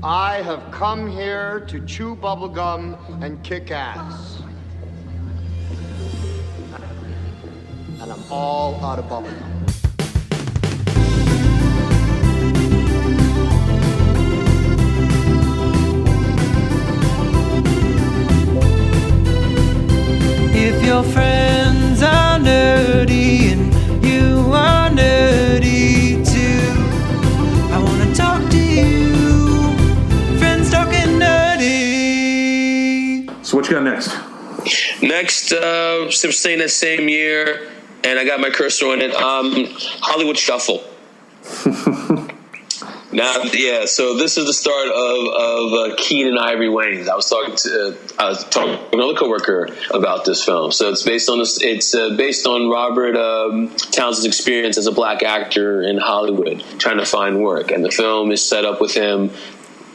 I have come here to chew bubblegum and kick ass. And I'm all out of bubblegum. If your friends are nerdy and you are nerdy too, I wanna talk to you. Friends talking nerdy. So what you got next? Next, staying that same year, and I got my cursor on it. Hollywood Shuffle. Now, yeah. So this is the start of Keenan Ivory Wayans. I was talking to another coworker about this film. So it's based on based on Robert Townsend's experience as a black actor in Hollywood, trying to find work, and the film is set up with him,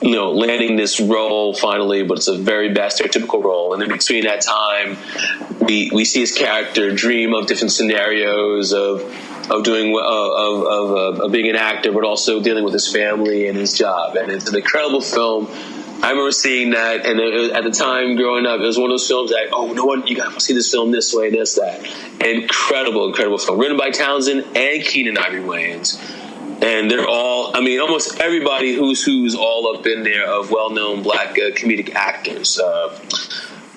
landing this role finally, but it's a very bad stereotypical role. And in between that time, we see his character dream of different scenarios of being an actor, but also dealing with his family and his job. And it's an incredible film. I remember seeing that, and at the time growing up, it was one of those films that, you got to see this film this way, this, that. Incredible film. Written by Townsend and Keenan Ivory Wayans. And they're all, almost everybody who's all up in there of well-known black comedic actors.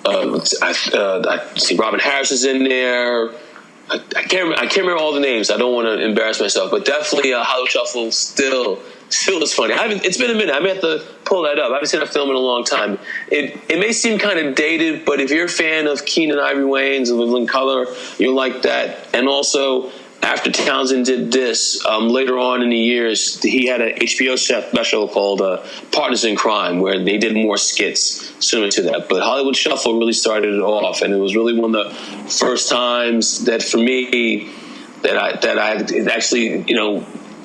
I see Robin Harris is in there. I can't remember all the names. I don't want to embarrass myself, but definitely Hollywood Shuffle still is funny. It's been a minute. I may have to pull that up. I haven't seen that film in a long time. It may seem kind of dated, but if you're a fan of Keenan Ivory Wayans and Living Color, you'll like that. And also, after Townsend did this, later on in the years, he had an HBO special called Partners in Crime, where they did more skits similar to that. But Hollywood Shuffle really started it off, and it was really one of the first times that, for me, that I actually,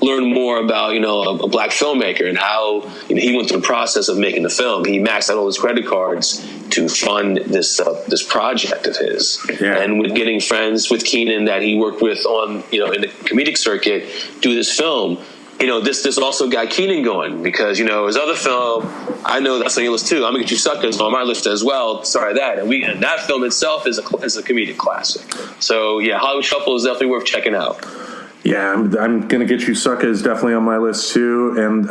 learn more about, a black filmmaker and how he went through the process of making the film. He maxed out all his credit cards to fund this project of his. Yeah. And with getting friends with Keenan that he worked with on, in the comedic circuit, do this film, this also got Keenan going, because, his other film, I know that's on your list too, I'm Gonna Get You Suckers, on my list as well. Sorry, that. And that film itself is a comedic classic. So, yeah, Hollywood Shuffle is definitely worth checking out. Yeah, I'm Gonna Get You Sucker is definitely on my list too, and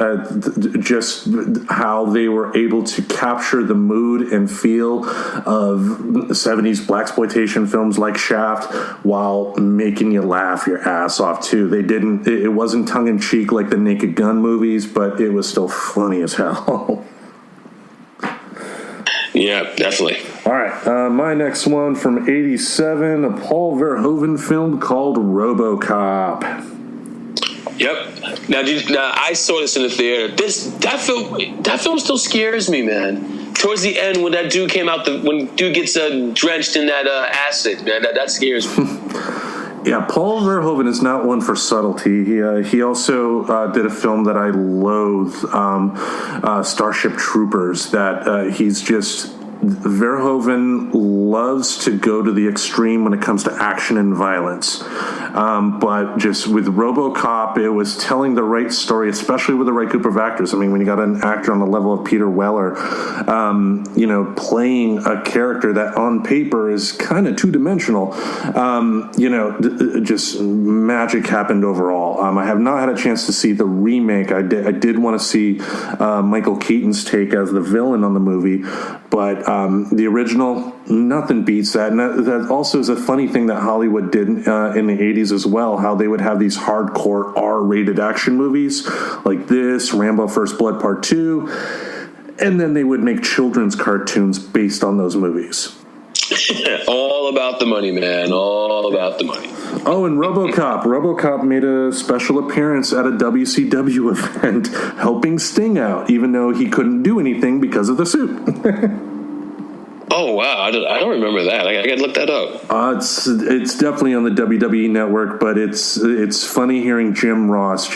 just how they were able to capture the mood and feel of 70s blaxploitation films like Shaft while making you laugh your ass off too. It wasn't tongue in cheek like the Naked Gun movies, but it was still funny as hell. Yeah, definitely. All right, my next one from '87, a Paul Verhoeven film called RoboCop. Yep. Now I saw this in the theater. That film still scares me, man. Towards the end, when that dude came out, when dude gets drenched in that acid, man, that scares me. Yeah, Paul Verhoeven is not one for subtlety. He also did a film that I loathe, Starship Troopers, that he's just... Verhoeven loves to go to the extreme when it comes to action and violence. But just with RoboCop, it was telling the right story, especially with the right group of actors. When you got an actor on the level of Peter Weller, playing a character that on paper is kind of two-dimensional, just magic happened overall. I have not had a chance to see the remake. I did want to see Michael Keaton's take as the villain on the movie, but the original, nothing beats that. And that also is a funny thing that Hollywood did in the 80s as well, how they would have these hardcore R-rated action movies like this, Rambo First Blood Part 2, and then they would make children's cartoons based on those movies. All about the money, man. All about the money. Oh, and RoboCop. RoboCop made a special appearance at a WCW event helping Sting out, even though he couldn't do anything because of the suit. Oh, wow. I don't remember that. I got to look that up. It's definitely on the WWE network, but it's funny hearing Jim Ross. If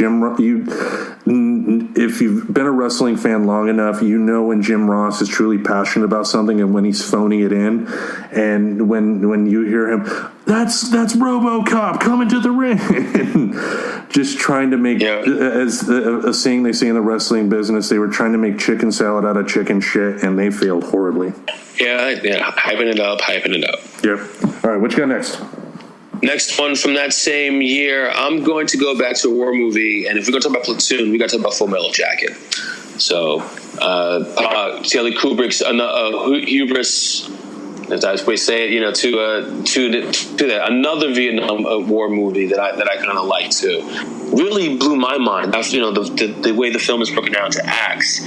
you've been a wrestling fan long enough, when Jim Ross is truly passionate about something and when he's phoning it in. And when you hear him, that's RoboCop coming to the ring. Just trying to make, as a saying they say in the wrestling business, they were trying to make chicken salad out of chicken shit, and they failed horribly. Yeah, hyping it up. Yep. All right, what you got next? Next one from that same year, I'm going to go back to a war movie, and if we're going to talk about Platoon, we got to talk about Full Metal Jacket. So, Stanley Kubrick's hubris, as I always say it, to that another Vietnam War movie that I kind of like too, really blew my mind. After the way the film is broken down to acts,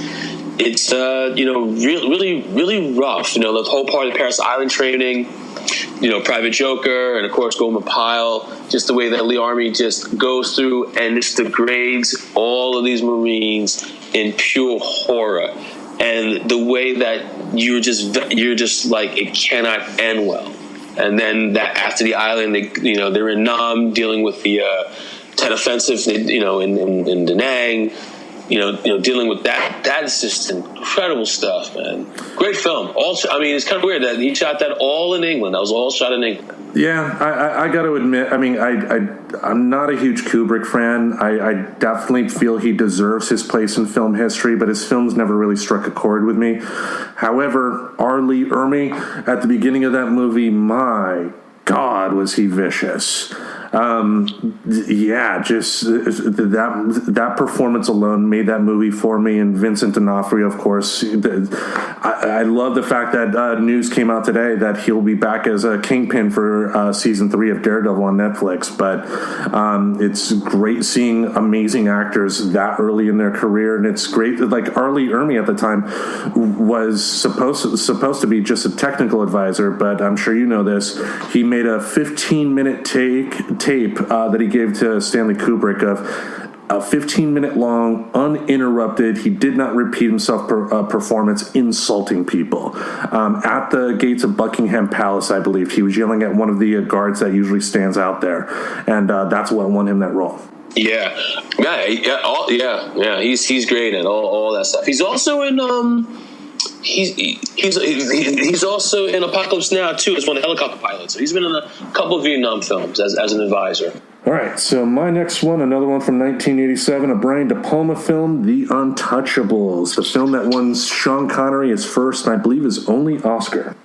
it's really rough. The whole part of the Paris Island training. Private Joker, and of course Golden Pile, just the way that Lee Army just goes through and just degrades all of these Marines in pure horror, and the way that you're just like, it cannot end well. And then that after the island, they're in Nam dealing with the Tet Offensive, in Da Nang. Dealing with that. That's just incredible stuff, man. Great film. It's kind of weird that he shot that all in England. That was all shot in England. Yeah, I got to admit, I'm not a huge Kubrick fan. I definitely feel he deserves his place in film history, but his films never really struck a chord with me. However, R. Lee Ermey, at the beginning of that movie, my God, was he vicious. Just that performance alone made that movie for me. And Vincent D'Onofrio, of course, I love the fact that news came out today that he'll be back as a Kingpin for season 3 of Daredevil on Netflix. But it's great seeing amazing actors that early in their career, and it's great. Like R. Lee Ermey at the time was supposed to be just a technical advisor, but I'm sure you know this. He made a 15-minute tape that he gave to Stanley Kubrick of a 15-minute long, uninterrupted, he did not repeat himself performance insulting people. At the gates of Buckingham Palace, I believe, he was yelling at one of the guards that usually stands out there, and that's what won him that role. Yeah. He's great at all that stuff. He's also in He's also in Apocalypse Now too as one of the helicopter pilots. So he's been in a couple of Vietnam films as an advisor. All right, so my next one, another one from 1987, a Brian De Palma film, The Untouchables, the film that won Sean Connery his first and I believe his only Oscar.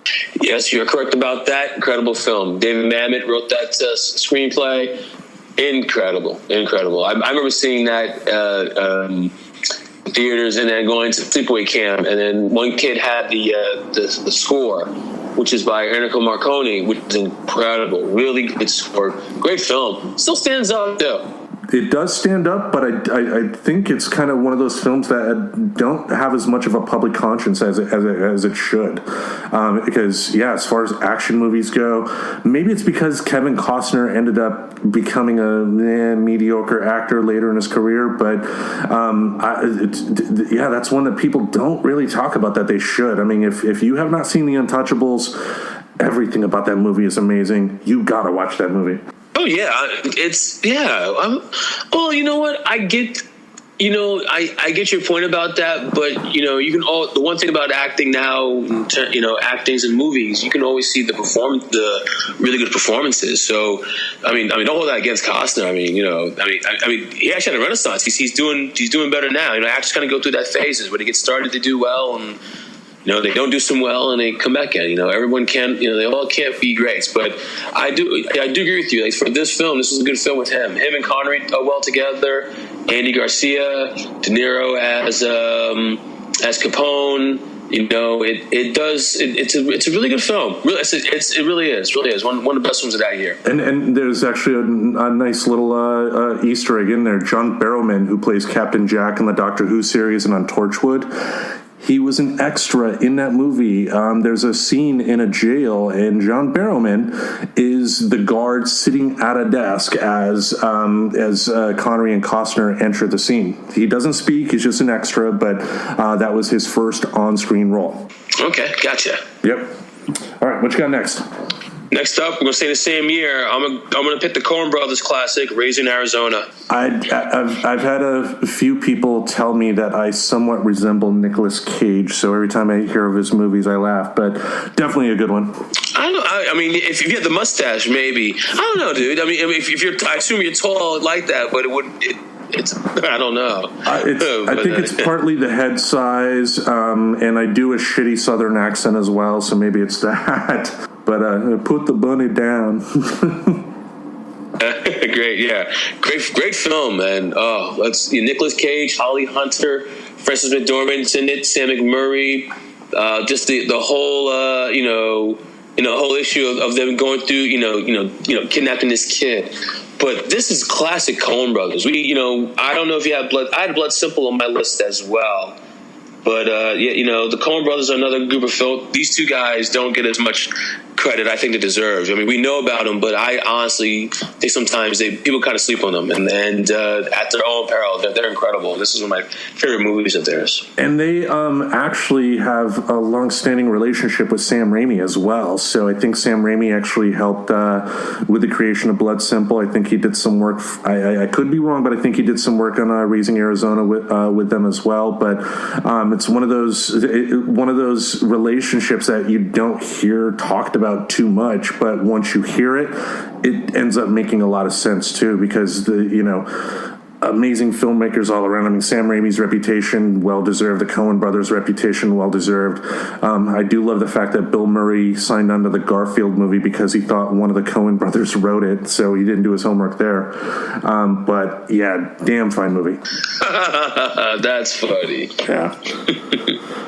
Yes, you're correct about that. Incredible film. David Mamet wrote that screenplay. Incredible. I remember seeing that theaters and then going to sleepaway camp, and then one kid had the score, which is by Enrico Morricone, which is incredible. Really good score. Great film. Still stands out though. It does stand up, but I think it's kind of one of those films that don't have as much of a public conscience as it should. Because, as far as action movies go, maybe it's because Kevin Costner ended up becoming a mediocre actor later in his career, but that's one that people don't really talk about that they should. I mean, if you have not seen The Untouchables, everything about that movie is amazing. You gotta watch that movie. Oh yeah, well, you know what? I get your point about that, but you can the one thing about acting now, actings in movies, you can always see the really good performances. So, I mean, don't hold that against Costner. I mean, he actually had a renaissance. He's doing better now. Actors kind of go through that phases where they get started to do well and. They don't do some well and they come back in. Everyone can't. They all can't be greats. But I do agree with you. Like for this film, this is a good film with him. Him and Connery are well together. Andy Garcia, De Niro as Capone. It's a really good film. Really, it really is one of the best films of that year. And there's actually a nice little Easter egg in there. John Barrowman, who plays Captain Jack in the Doctor Who series and on Torchwood. He was an extra in that movie. There's a scene in a jail, and John Barrowman is the guard sitting at a desk as Connery and Costner enter the scene. He doesn't speak; he's just an extra. But that was his first on-screen role. Okay, gotcha. Yep. All right, what you got next? Next up, we're going to say the same year. I'm going to pick the Coen Brothers classic, Raising Arizona. I've had a few people tell me that I somewhat resemble Nicolas Cage, so every time I hear of his movies, I laugh. But definitely a good one. I don't know. I mean, if you had the mustache, maybe. I don't know, dude. I mean, if you're, I assume you're tall like that, but it's I don't know. I think it's partly the head size, and I do a shitty Southern accent as well, so maybe it's that. But put the bunny down. Great, yeah, great film, man. Oh, Nicolas Cage, Holly Hunter, Frances McDormand's in it, Sam McMurray. Just the whole whole issue of them going through kidnapping this kid. But this is classic Coen Brothers. I don't know if you have Blood. I had Blood Simple on my list as well. But the Coen Brothers are another group of film. These two guys don't get as much credit I think they deserve. I mean, we know about them, but I honestly think sometimes people kind of sleep on them, and at their own peril, they're incredible. This is one of my favorite movies of theirs. And they actually have a long-standing relationship with Sam Raimi as well. So I think Sam Raimi actually helped with the creation of Blood Simple. I think he did some work. I could be wrong, but I think he did some work on Raising Arizona with them as well. But it's one of those relationships that you don't hear talked about too much, but once you hear it, it ends up making a lot of sense too, because amazing filmmakers all around. I mean, Sam Raimi's reputation, well-deserved. The Coen brothers' reputation, well-deserved. I do love the fact that Bill Murray signed on to the Garfield movie because he thought one of the Coen brothers wrote it, so he didn't do his homework there. But yeah, damn fine movie. That's funny. Yeah.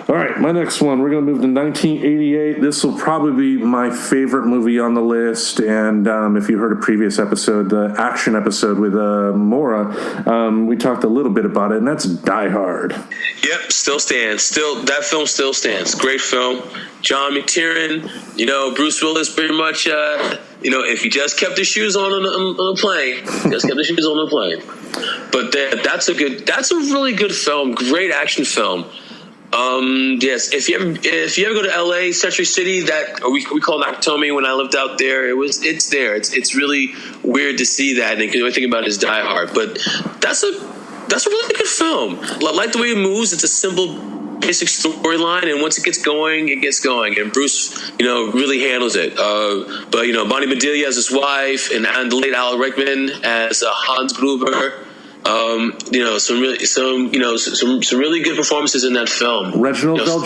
All right, my next one, we're going to move to 1988. This will probably be my favorite movie on the list, and if you heard a previous episode, the action episode with Maura, we talked a little bit about it, and that's Die Hard. Yep, still stands. That film still stands. Great film. John McTiernan, Bruce Willis pretty much, if he just kept his shoes on a plane, But that's a really good film, great action film. Yes, if you ever go to LA, Century City, we call Nakatomi when I lived out there, it's there. It's really weird to see that, and the only thing about it is Die Hard. But that's a really good film. I like the way it moves. It's a simple, basic storyline, and once it gets going, and Bruce, really handles it. But Bonnie Bedelia as his wife, and the late Al Rickman as Hans Gruber. Some really good performances in that film. Reginald Bell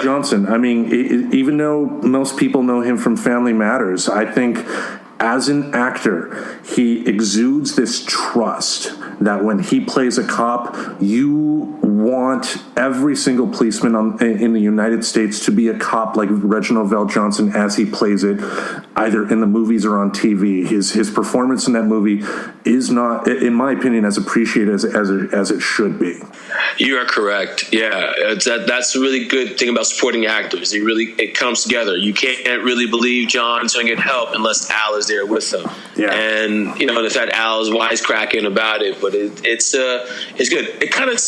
Johnson. I mean, even though most people know him from Family Matters, I think as an actor, he exudes this trust that when he plays a cop, you want every single policeman in the United States to be a cop like Reginald Vell Johnson as he plays it, either in the movies or on TV. His performance in that movie is not, in my opinion, as appreciated as it should be. You are correct. Yeah, that's a really good thing about supporting actors. It comes together. You can't really believe John's going to get help unless Al is there with him. Yeah. And the fact Al is wisecracking about it, but it's good. It kind of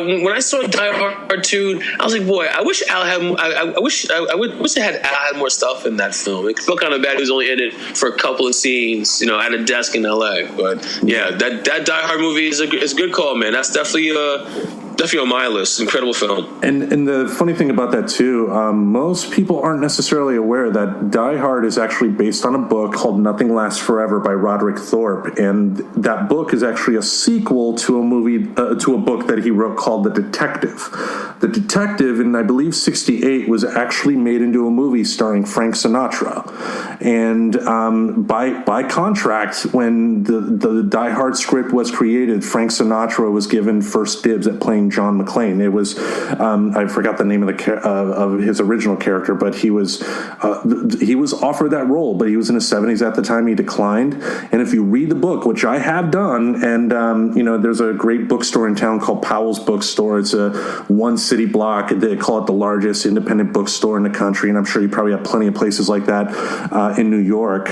when I saw Die Hard 2, I was like, boy, I wish Al had. I wish Al had more stuff in that film. It felt kind of bad. He was only in it for a couple of scenes, at a desk in LA. But yeah, that Die Hard movie is a good call, man. That's definitely on my list. Incredible film. And the funny thing about that too, most people aren't necessarily aware that Die Hard is actually based on a book called Nothing Lasts Forever by Roderick Thorpe, and that book is actually a sequel to a book that he wrote called The Detective. The Detective, in I believe '68, was actually made into a movie starring Frank Sinatra, and by contract, when the Die Hard script was created, Frank Sinatra was given first dibs at playing John McClane. It was I forgot the name of his original character, but he was offered that role, but he was in his 70s at the time. He declined. And if you read the book, which I have done, and there's a great bookstore in town called Powell's Bookstore. It's a one city block. They call it the largest independent bookstore in the country, and I'm sure you probably have plenty of places like that in New York.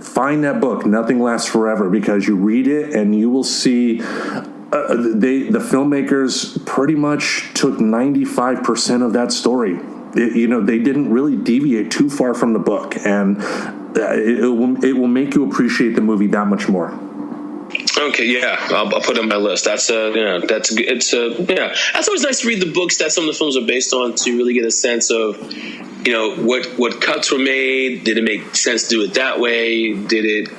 Find that book, Nothing Lasts Forever, because you read it and you will see the filmmakers pretty much took 95% of that story. They didn't really deviate too far from the book, and it will make you appreciate the movie that much more. Okay, yeah, I'll put it on my list. That's that's always nice to read the books that some of the films are based on to really get a sense of, what cuts were made. Did it make sense to do it that way? Did it,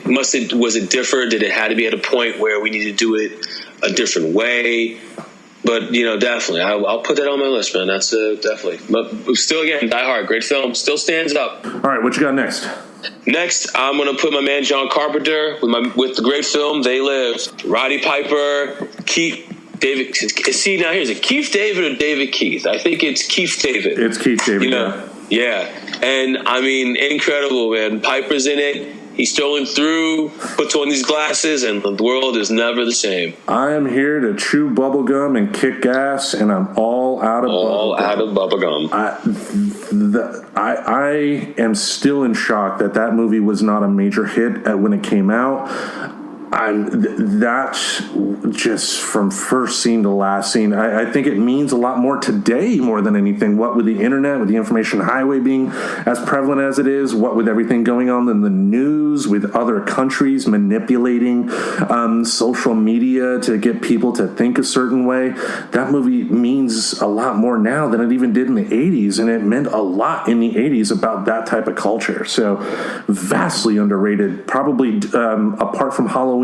was it different? Did it have to be at a point where we need to do it a different way? But, definitely, I'll put that on my list, man. That's definitely. But still, again, Die Hard, great film, still stands up. All right, what you got next? Next, I'm going to put my man John Carpenter with the great film They Live. Roddy Piper, David. See, now here's it. Keith David or David Keith? I think it's Keith David. It's Keith David, Yeah. And, I mean, incredible, man. Piper's in it. He's strolling through, puts on these glasses, and the world is never the same. I am here to chew bubblegum and kick gas, and I'm all out of bubblegum. I am still in shock that movie was not a major hit when it came out. That just from first scene to last scene, I think it means a lot more today more than anything. What with the internet, with the information highway being as prevalent as it is, what with everything going on in the news, with other countries manipulating social media to get people to think a certain way, that movie means a lot more now than it even did in the 80s, and it meant a lot in the 80s about that type of culture. So vastly underrated, probably apart from Halloween,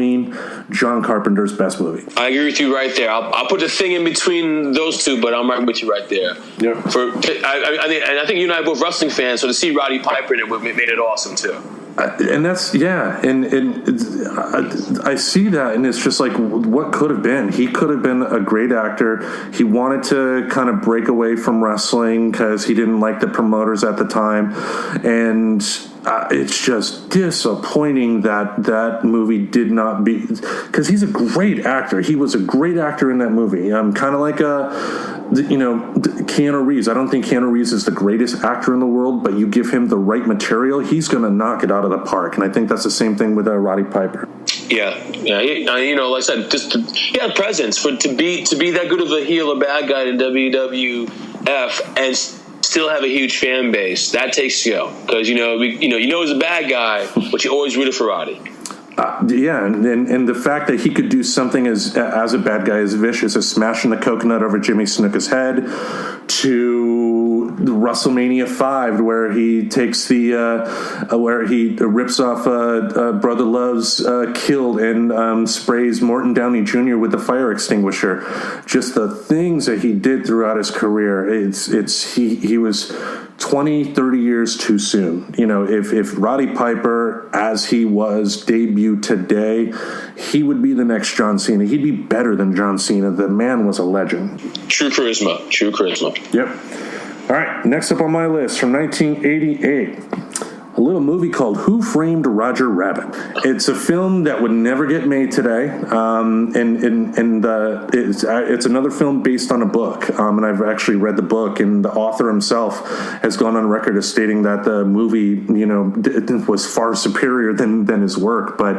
John Carpenter's best movie. I agree with you right there. I'll put the thing in between those two, but I'm right with you right there. Yeah. I think you and I are both wrestling fans, so to see Roddy Piper in it made it awesome too. And that's, I see that, and it's just like, what could have been? He could have been a great actor. He wanted to kind of break away from wrestling because he didn't like the promoters at the time, and it's just disappointing that movie did not be, because he's a great actor. He was a great actor in that movie. Kind of like Keanu Reeves. I don't think Keanu Reeves is the greatest actor in the world, but you give him the right material, he's going to knock it out of the park. And I think that's the same thing with Roddy Piper. Yeah. Like I said, just presence to be that good of a heel or bad guy in WWF and still have a huge fan base. That takes skill, because he's a bad guy, but you always rooted for Roddy. And the fact that he could do something as a bad guy as vicious as smashing the coconut over Jimmy Snuka's head, to WrestleMania 5, where he takes where he rips off Brother Love's Killed and sprays Morton Downey Jr. with the fire extinguisher. Just the things that he did throughout his career. He was 20, 30 years too soon. If Roddy Piper, as he was, debuted today, he would be the next John Cena. He'd be better than John Cena. The man was a legend. True charisma. Yep. All right, next up on my list from 1988. A little movie called Who Framed Roger Rabbit. It's a film that would never get made today, it's another film based on a book, and I've actually read the book, and the author himself has gone on record as stating that the movie, was far superior than his work. But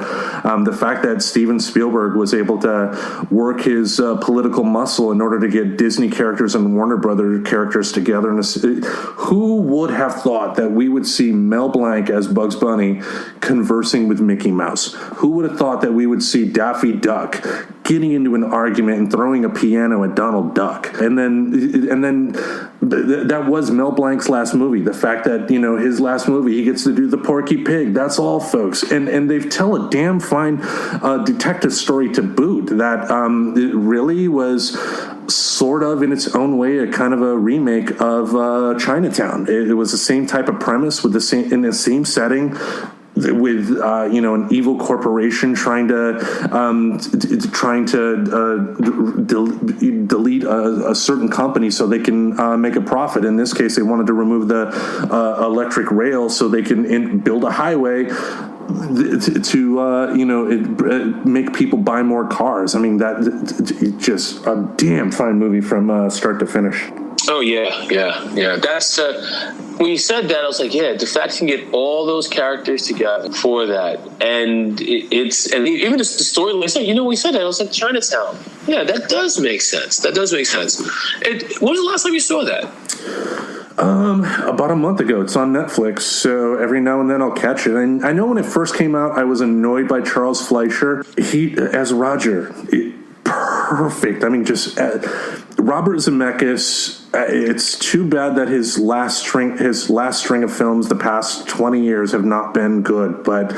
the fact that Steven Spielberg was able to work his political muscle in order to get Disney characters and Warner Brothers characters together, who would have thought that we would see Mel Blanc as Bugs Bunny conversing with Mickey Mouse? Who would have thought that we would see Daffy Duck getting into an argument and throwing a piano at Donald Duck? And then that was Mel Blanc's last movie. The fact that, his last movie, he gets to do the Porky Pig. That's all, folks. And they tell a damn fine detective story to boot that it really was sort of in its own way a kind of a remake of Chinatown. It was the same type of premise in the same setting, with an evil corporation trying to delete a certain company so they can make a profit. In this case, they wanted to remove the electric rail so they can build a highway to make people buy more cars. I mean, that just a damn fine movie from start to finish. Oh yeah. That's when you said that, I was like, yeah, the fact you can get all those characters together for that, and even the story. We said that, I was like, Chinatown. Yeah, that does make sense. When was the last time you saw that? About a month ago. It's on Netflix, so every now and then I'll catch it. And I know when it first came out, I was annoyed by Charles Fleischer. He, as Roger, perfect. I mean, just Robert Zemeckis. It's too bad that his last string of films the past 20 years have not been good. But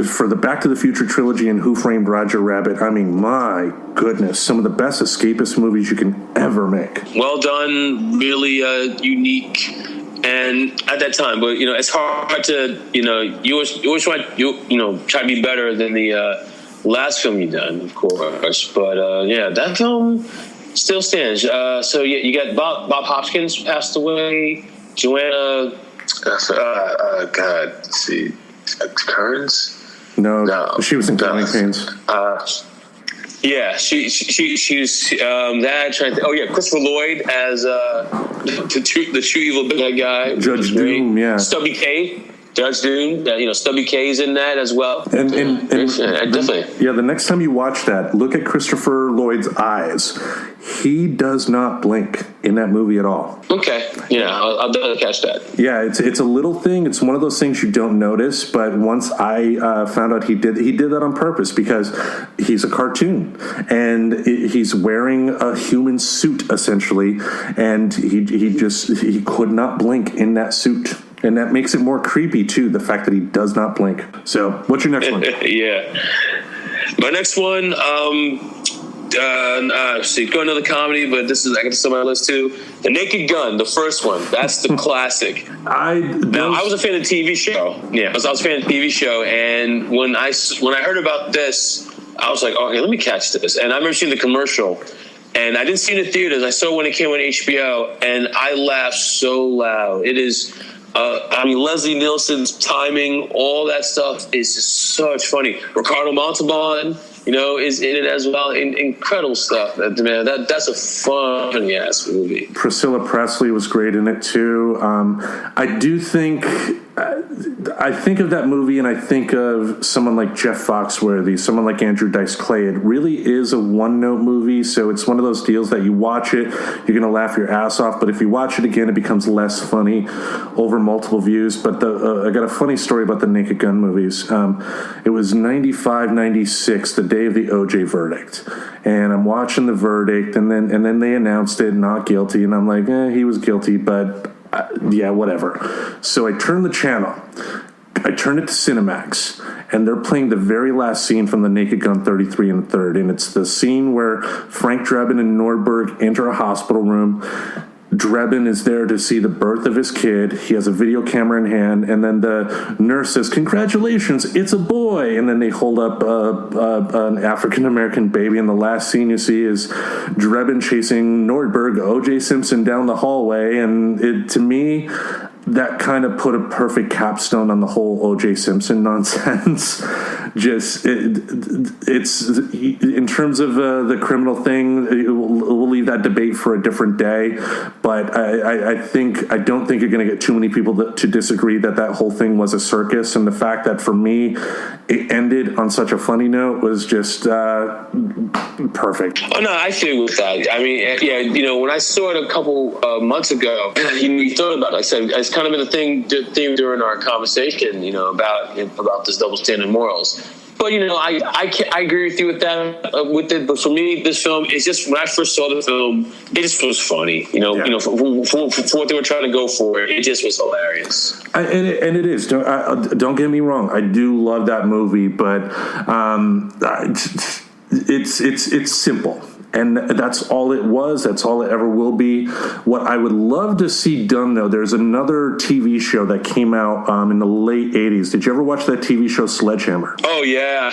for the Back to the Future trilogy and Who Framed Roger Rabbit, I mean, my goodness, some of the best escapist movies you can ever make. Well done, really unique, and at that time, but it's hard to you always try try to be better than the last film you done, of course. But that film still stands. So you got Bob Hopkins passed away, Joanna. God, let's see. Kearns? No, she was in Growing Pains. She's that. Trying to. Oh yeah, Christopher Lloyd as the true evil bad guy, Judge Doom. Yeah, Stubby K. Judge Doom. Stubby K's in that as well. And definitely. The next time you watch that, look at Christopher Lloyd's eyes. He does not blink in that movie at all. Okay, I'll definitely catch that. Yeah, it's a little thing. It's one of those things you don't notice, but once I found out he did that on purpose because he's a cartoon and he's wearing a human suit essentially, and he could not blink in that suit. And that makes it more creepy, too, the fact that he does not blink. So, what's your next one? Yeah. My next one, go another comedy, but I got this on my list, too. The Naked Gun, the first one. That's the classic. I was a fan of the TV show. Yeah, I was a fan of the TV show, and when I heard about this, I was like, okay, let me catch this. And I remember seeing the commercial. And I didn't see it in the theaters. I saw it when it came on HBO, and I laughed so loud. It is... Leslie Nielsen's timing, all that stuff is just such funny. Ricardo Montalban, is in it as well. Incredible stuff. That's a funny ass movie. Priscilla Presley was great in it too. I do think I think of that movie and I think of someone like Jeff Foxworthy, someone like Andrew Dice Clay. It really is a one-note movie, so it's one of those deals that you watch it, you're going to laugh your ass off, but if you watch it again, it becomes less funny over multiple views. But I got a funny story about the Naked Gun movies. It was 95, 96, the day of the OJ verdict. And I'm watching the verdict, and then they announced it, not guilty, and I'm like, he was guilty, but... yeah, whatever. So I turned the channel. I turned it to Cinemax, and they're playing the very last scene from the Naked Gun 33 and the third, and it's the scene where Frank Drebin and Nordberg enter a hospital room. Drebin is there to see the birth of his kid. He has a video camera in hand, and then the nurse says, "Congratulations, it's a boy." And then they hold up an African-American baby, and the last scene you see is Drebin chasing Nordberg, O.J. Simpson, down the hallway. And to me, that kind of put a perfect capstone on the whole O.J. Simpson nonsense. Just it's in terms of the criminal thing, we'll leave that debate for a different day. But I don't think you're going to get too many people to disagree that whole thing was a circus. And the fact that for me it ended on such a funny note was just perfect. Oh no, I feel with that. I mean, yeah, when I saw it a couple months ago, you thought about it. Like I said, it's kind of been a theme during our conversation, about this double standard morals. But I agree with you with that. With it, but for me, this film is just when I first saw the film, it just was funny. For what they were trying to go for, it just was hilarious. And it is. Don't get me wrong. I do love that movie, but it's simple. And that's all it was. That's all it ever will be. What I would love to see done, though, there's another TV show that came out in the late 80s. Did you ever watch that TV show Sledgehammer? Oh, yeah.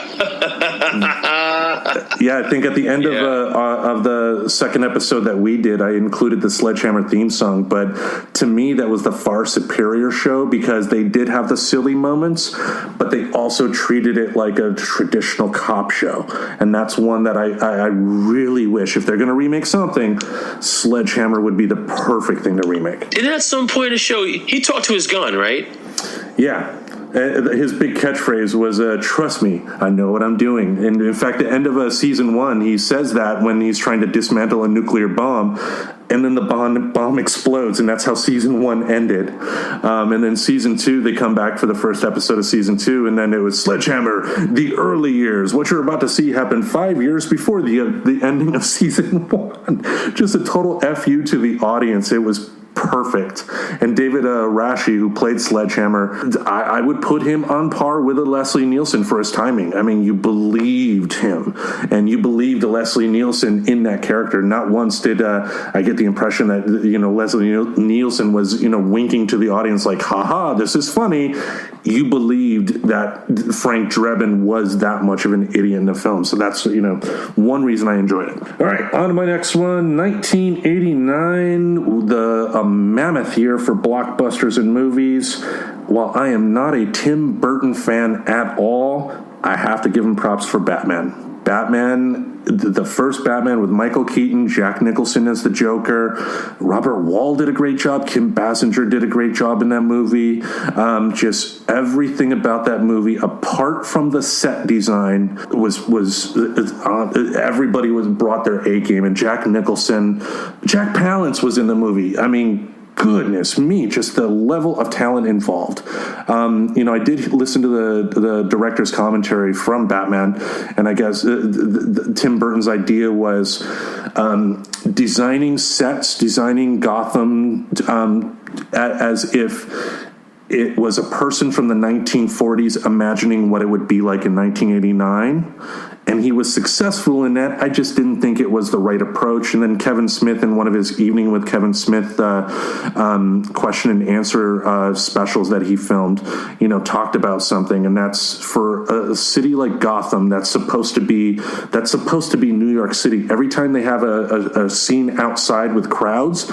Yeah, I think at the end of the second episode that we did, I included the Sledgehammer theme song. But to me, that was the far superior show because they did have the silly moments, but they also treated it like a traditional cop show. And that's one that I really wish, if they're going to remake something, Sledgehammer would be the perfect thing to remake. And at some point in the show, he talked to his gun, right? Yeah. His big catchphrase was, trust me, I know what I'm doing. And in fact, the end of season 1, he says that when he's trying to dismantle a nuclear bomb, and then the bomb explodes, and that's how season 1 ended. And then season 2, they come back for the first episode of season 2, and then it was Sledgehammer, the early years. What you're about to see happened 5 years before the ending of season 1. Just a total FU to the audience. It was perfect. And David Rashi, who played Sledgehammer, I would put him on par with a Leslie Nielsen for his timing. I mean, you believed him, and you believed Leslie Nielsen in that character. Not once did I get the impression that Leslie Nielsen was winking to the audience like, haha, this is funny. You believed that Frank Drebin was that much of an idiot in the film. So that's one reason I enjoyed it. All right, on to my next one. 1989, a mammoth year for blockbusters and movies. While I am not a Tim Burton fan at all, I have to give him props for Batman. The first Batman with Michael Keaton, Jack Nicholson as the Joker. Robert Wall did a great job. Kim Basinger did a great job in that movie. Just everything about that movie, apart from the set design, was everybody brought their A game. And Jack Palance was in the movie. I mean, goodness me, just the level of talent involved. I did listen to the director's commentary from Batman, and I guess Tim Burton's idea was designing sets, designing Gotham as if it was a person from the 1940s imagining what it would be like in 1989. And he was successful in that. I just didn't think it was the right approach. And then Kevin Smith, in one of his Evening with Kevin Smith question and answer specials that he filmed, talked about something. And that's for a city like Gotham that's supposed to be New York City. Every time they have a scene outside with crowds,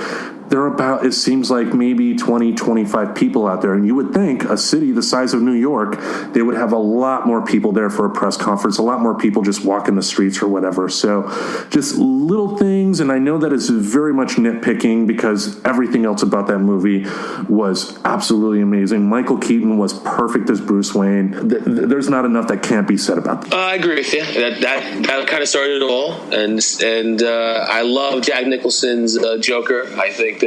it seems like maybe 20, 25 people out there. And you would think a city the size of New York, they would have a lot more people there for a press conference, a lot more people just walking the streets or whatever. So just little things. And I know that it's very much nitpicking because everything else about that movie was absolutely amazing. Michael Keaton was perfect as Bruce Wayne. There's not enough that can't be said about that. I agree with you. That kind of started it all. And I love Jack Nicholson's Joker. I think and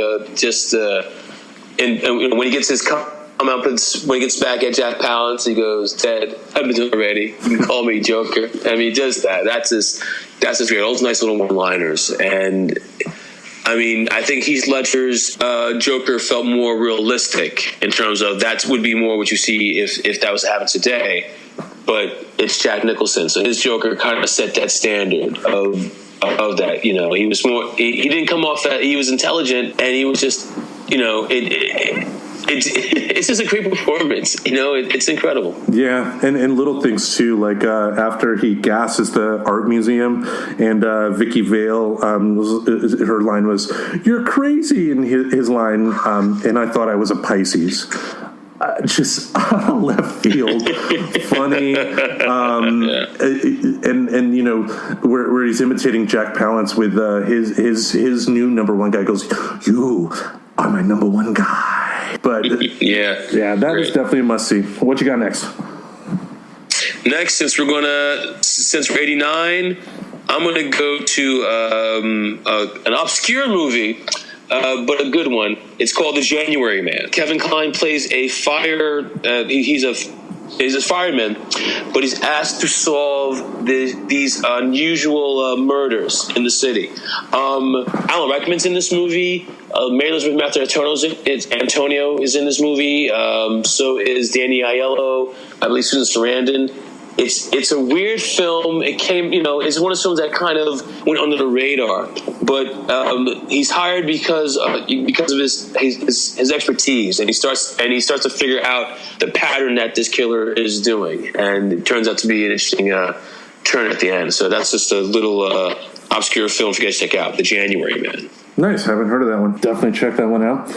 when he gets his comeuppance, when he gets back at Jack Palance, he goes, "Ted, I've been doing it already. You can call me Joker." I mean, he does that. That's just great. Those nice little one-liners. And I mean, I think Heath Ledger's Joker felt more realistic in terms of that would be more what you see if that was to happen today. But it's Jack Nicholson, so his Joker kind of set that standard of that. He was more. He didn't come off that he was intelligent, and he was just. It's just a great performance. It's incredible. Yeah, and little things too, like after he gasses the art museum, and Vicky Vale, her line was, "You're crazy," and his line, and I thought I was a Pisces. Just left field, funny, and where he's imitating Jack Palance with his new number one guy goes, "You are my number one guy." But yeah, that is definitely a must see. What you got next? Next, since we're 89, I'm gonna go to an obscure movie. But a good one. It's called The January Man. Kevin Kline plays a he's a fireman, but he's asked to solve these unusual murders in the city. Alan Rickman's in this movie. Mary Elizabeth Antonio is in this movie. So is Danny Aiello. I believe Susan Sarandon. It's a weird film. It came, it's one of those films that kind of went under the radar. But he's hired because of his expertise, and he starts to figure out the pattern that this killer is doing, and it turns out to be an interesting turn at the end. So that's just a little obscure film for you guys to check out, The January Man. Nice. Haven't heard of that one. Definitely check that one out.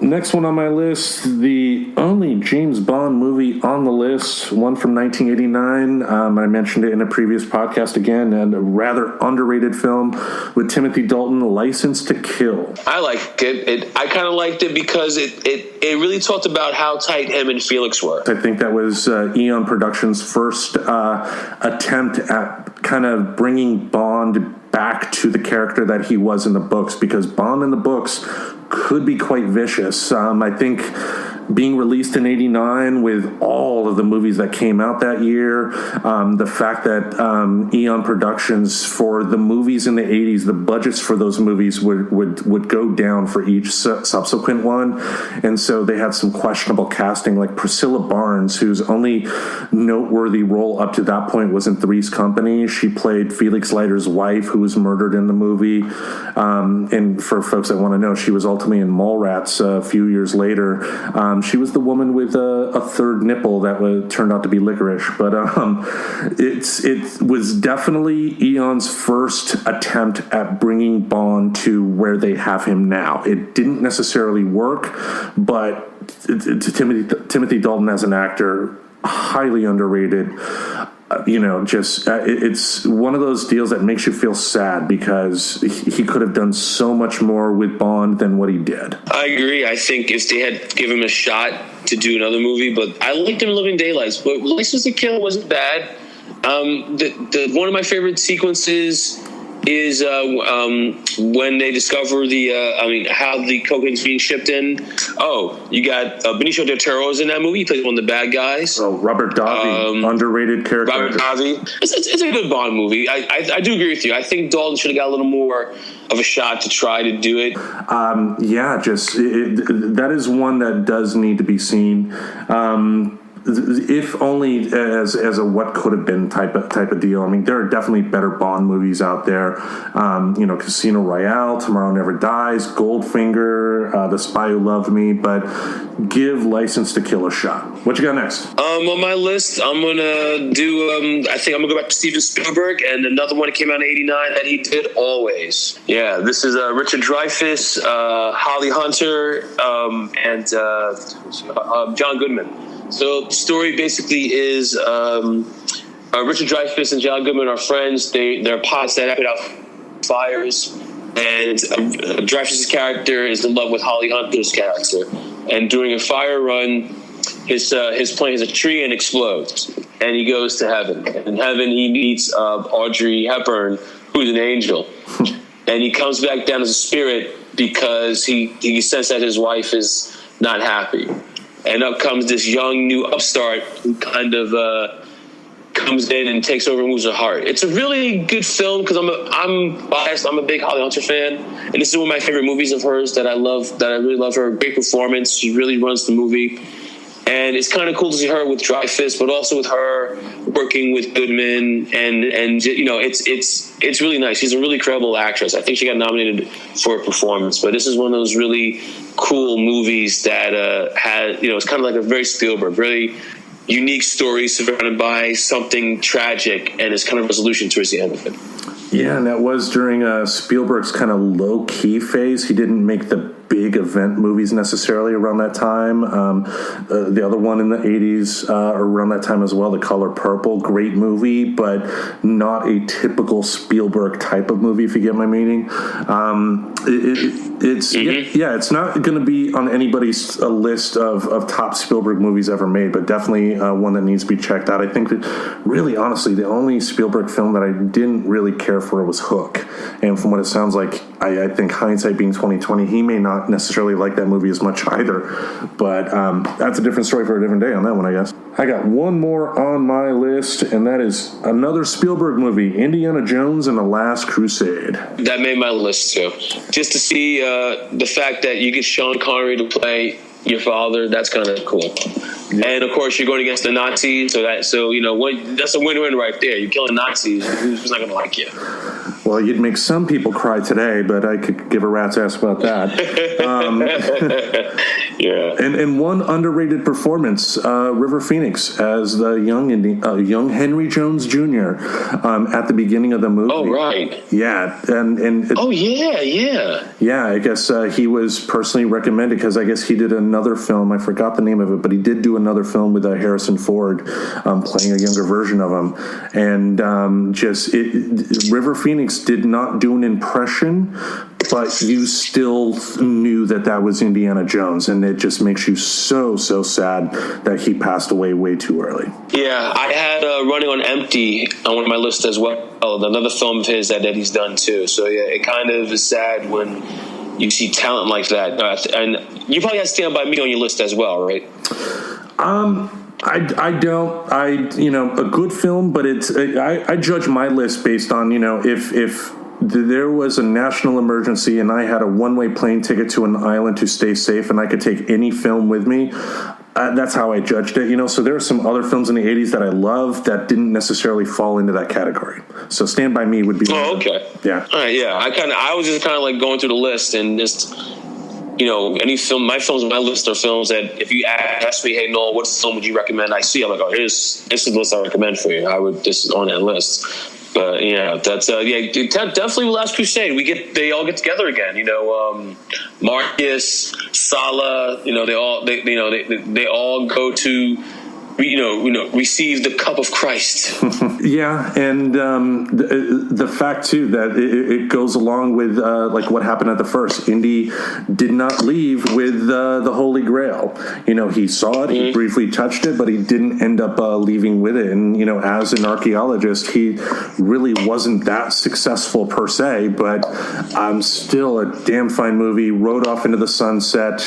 Next one on my list, the only James Bond movie on the list, one from 1989. I mentioned it in a previous podcast again, and a rather underrated film with Timothy Dalton, License to Kill. I liked it. I kind of liked it because it really talked about how tight him and Felix were. I think that was Eon Productions' first attempt at kind of bringing Bond back to the character that he was in the books, because Bond in the books could be quite vicious. I think being released in 89 with all of the movies that came out that year, the fact that Eon Productions, for the movies in the 80s, the budgets for those movies would go down for each subsequent one, and so they had some questionable casting, like Priscilla Barnes, whose only noteworthy role up to that point was in Three's Company. She played Felix Leiter's wife, who was murdered in the movie, and for folks that want to know, she was ultimately in Mallrats a few years later. She was the woman with a third nipple that turned out to be licorice. But it was definitely Eon's first attempt at bringing Bond to where they have him now. It didn't necessarily work, but Timothy Dalton as an actor, highly underrated. It's one of those deals that makes you feel sad, because he could have done so much more with Bond than what he did. I agree. I think if they had given him a shot to do another movie, but I liked him in Living Daylights, but License to Kill wasn't bad. One of my favorite sequences is when they discover how the cocaine's being shipped in. Oh, you got Benicio del Toro is in that movie. He plays one of the bad guys. Oh, Robert Davi, underrated character. Robert Davi. It's a good Bond movie. I do agree with you. I think Dalton should have got a little more of a shot to try to do it. That is one that does need to be seen. If only as a what could have been type of deal. I mean, there are definitely better Bond movies out there. Casino Royale, Tomorrow Never Dies, Goldfinger, The Spy Who Loved Me. But give License to Kill a shot. What you got next? On my list, I'm gonna do. I think I'm gonna go back to Steven Spielberg, and another one that came out in '89 that he did, Always. Yeah, this is Richard Dreyfuss, Holly Hunter, and John Goodman. So the story basically is Richard Dreyfuss and John Goodman are friends. They're pilots that put out fires, and Dreyfuss's character is in love with Holly Hunter's character. And during a fire run, his plane hits a tree and explodes, and he goes to heaven. And in heaven, he meets Audrey Hepburn, who's an angel, and he comes back down as a spirit because he senses that his wife is not happy. And up comes this young new upstart who kind of comes in and takes over and moves her heart. It's a really good film because I'm biased. I'm a big Holly Hunter fan, and this is one of my favorite movies of hers that I love. That I really love her. Great performance. She really runs the movie, and it's kind of cool to see her with Dreyfuss, but also with her working with Goodman, and it's really nice. She's a really credible actress. I think she got nominated for a performance, but this is one of those really cool movies that it's kind of like a very Spielberg, very unique story surrounded by something tragic, and it's kind of resolution towards the end of it. Yeah, and that was during Spielberg's kind of low-key phase. He didn't make the big event movies necessarily around that time. The other one in the 80s around that time as well, The Color Purple, great movie, but not a typical Spielberg type of movie, if you get my meaning. It's not going to be on anybody's list of top Spielberg movies ever made, but definitely one that needs to be checked out. I think that really, honestly, the only Spielberg film that I didn't really care for was Hook. And from what it sounds like, I think hindsight being 2020, he may not necessarily like that movie as much either. But that's a different story for a different day on that one, I guess. I got one more on my list, and that is another Spielberg movie, Indiana Jones and the Last Crusade. That made my list too. Just to see the fact that you get Sean Connery to play your father, that's kind of cool. Yeah. And of course, you're going against the Nazis, that's a win-win right there. You're killing Nazis. Who's not going to like you? Well, you'd make some people cry today, but I could give a rat's ass about that. Yeah. And one underrated performance, River Phoenix as the young Henry Jones Jr. At the beginning of the movie. Oh, right. Yeah, and oh, yeah. Yeah, I guess he was personally recommended because I guess he did another film. I forgot the name of it, but he did do another film with Harrison Ford playing a younger version of him. And River Phoenix did not do an impression, but you still knew that was Indiana Jones, and it just makes you so sad that he passed away way too early. Yeah, I had Running on Empty on one of my lists as well, another film of his that he's done too. So yeah, it kind of is sad when you see talent like that. And you probably had Stand By Me on your list as well, right? I don't. A good film, but I judge my list based on, if there was a national emergency and I had a one-way plane ticket to an island to stay safe and I could take any film with me, that's how I judged it, So there are some other films in the 80s that I love that didn't necessarily fall into that category. So Stand By Me would be. Oh, okay. Yeah. All right, yeah. I was just kind of like going through the list and just, any film, my films on my list are films that if you ask me, hey, Noel, what film would you recommend? I see, I'm like, this is the list I recommend for you. This is on that list. But yeah, that's definitely Last Crusade. They all get together again. Marcus, Sala. They all go to receive the cup of Christ. Yeah, and the fact too that it goes along with like what happened at the first. Indy did not leave with the Holy Grail. He saw it, he briefly touched it, but he didn't end up leaving with it. And as an archaeologist, he really wasn't that successful per se. But still a damn fine movie. Rode off into the sunset.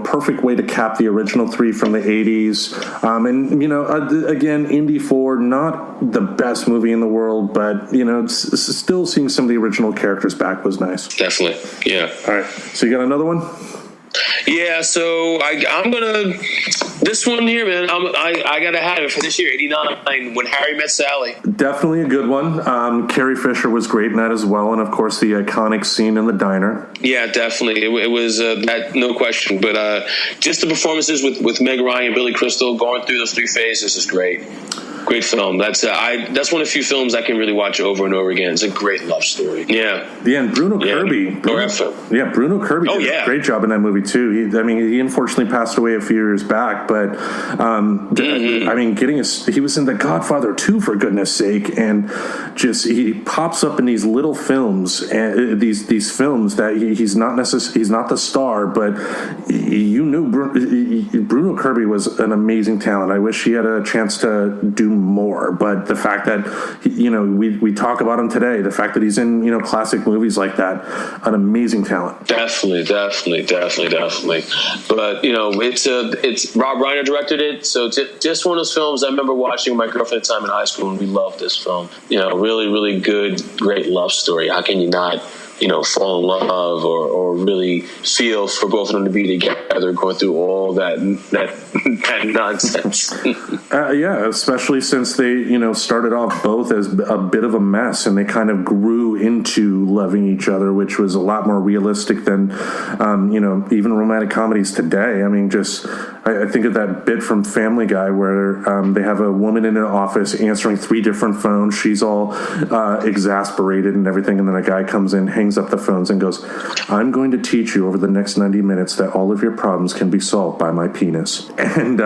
Perfect way to cap the original three from the 80s. Again, Indy 4, not the best movie in the world, but still seeing some of the original characters back was nice. Definitely, yeah. All right, so you got another one? Yeah, so I'm gonna this one here, man. I gotta have it for this year, '89, When Harry Met Sally. Definitely a good one. Carrie Fisher was great in that as well, and of course the iconic scene in the diner. Yeah, definitely. It was that, no question. But just the performances with Meg Ryan, Billy Crystal going through those three phases is great. Great film. That's one of the few films I can really watch over and over again. It's a great love story. Yeah. Yeah, and Bruno Kirby. Bruno Kirby did a great job in that movie too. He unfortunately passed away a few years back, but he was in The Godfather 2 for goodness sake, and just he pops up in these little films and these films that he's not the star, but Bruno Kirby was an amazing talent. I wish he had a chance to do more, but the fact that we talk about him today, the fact that he's in classic movies like that, an amazing talent. Definitely. But it's Rob Reiner directed it, so just one of those films I remember watching with my girlfriend at the time in high school, and we loved this film. Really, really good, great love story. How can you not fall in love or really feel for both of them to be together, going through all that nonsense? Yeah, especially since they, started off both as a bit of a mess, and they kind of grew into loving each other, which was a lot more realistic than, even romantic comedies today. I mean, I think of that bit from Family Guy where they have a woman in an office answering 3 different phones. She's all exasperated and everything, and then a guy comes in, hangs up the phones, and goes, "I'm going to teach you over the next 90 minutes that all of your problems can be solved by my penis." And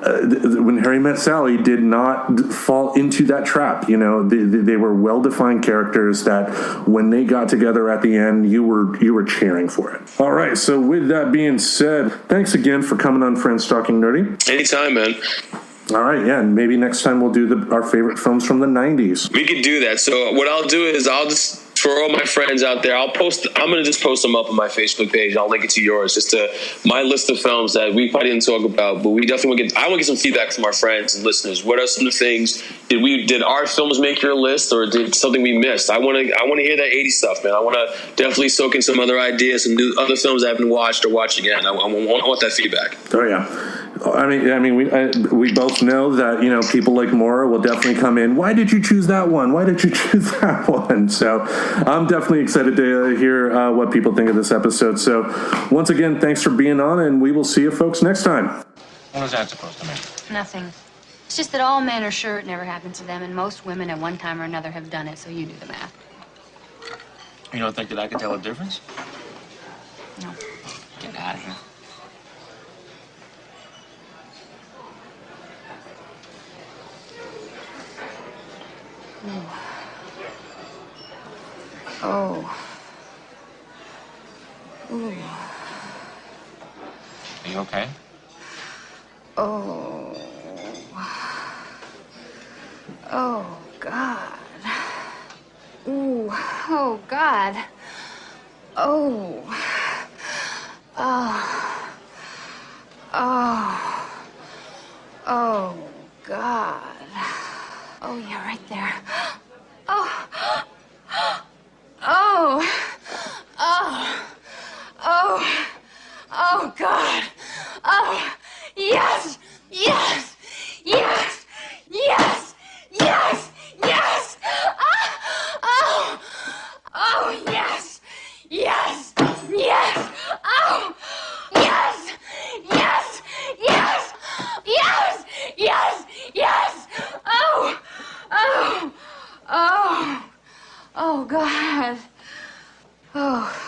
When Harry Met Sally did not fall into that trap. They were well-defined characters that when they got together at the end, you were cheering for it. All right, so with that being said, thanks again for coming on Friends Talking Nerdy. Anytime, man. All right, yeah, and maybe next time we'll do our favorite films from the 90s. We could do that. So what I'll do is for all my friends out there, I'm going to just post them up on my Facebook page. I'll link it to yours, just to my list of films that we probably didn't talk about, but we definitely I want to get some feedback from our friends and listeners. What are some of the things, did our films make your list, or did something we missed? I want to hear that 80s stuff, man. I want to definitely soak in some other ideas and other films I haven't watched or watch again. I want that feedback. Oh, yeah. we both know that, you know, people like Maura will definitely come in. Why did you choose that one? Why did you choose that one? So I'm definitely excited to hear what people think of this episode. So once again, thanks for being on, and we will see you folks next time. What is that supposed to mean? Nothing. It's just that all men are sure it never happened to them, and most women at one time or another have done it, so you do the math. You don't think that I can tell a difference? No. Get out of here. Oh. Ooh. Are you okay? Oh. Oh, God. Ooh. Oh, God. Oh. Oh. Oh. Oh, God. Oh, yeah, right there. Oh. Oh. Oh. Oh. Oh, God. Oh. Yes. Yes. Yes. Yes. Yes. Yes. Oh. Oh, yes. Yes. Yes. Oh. Yes. Yes. Yes. Yes. Yes. Yes. Oh. Oh. Oh. Oh, God. Oh.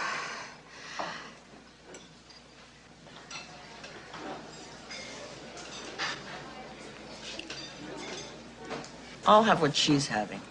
I'll have what she's having.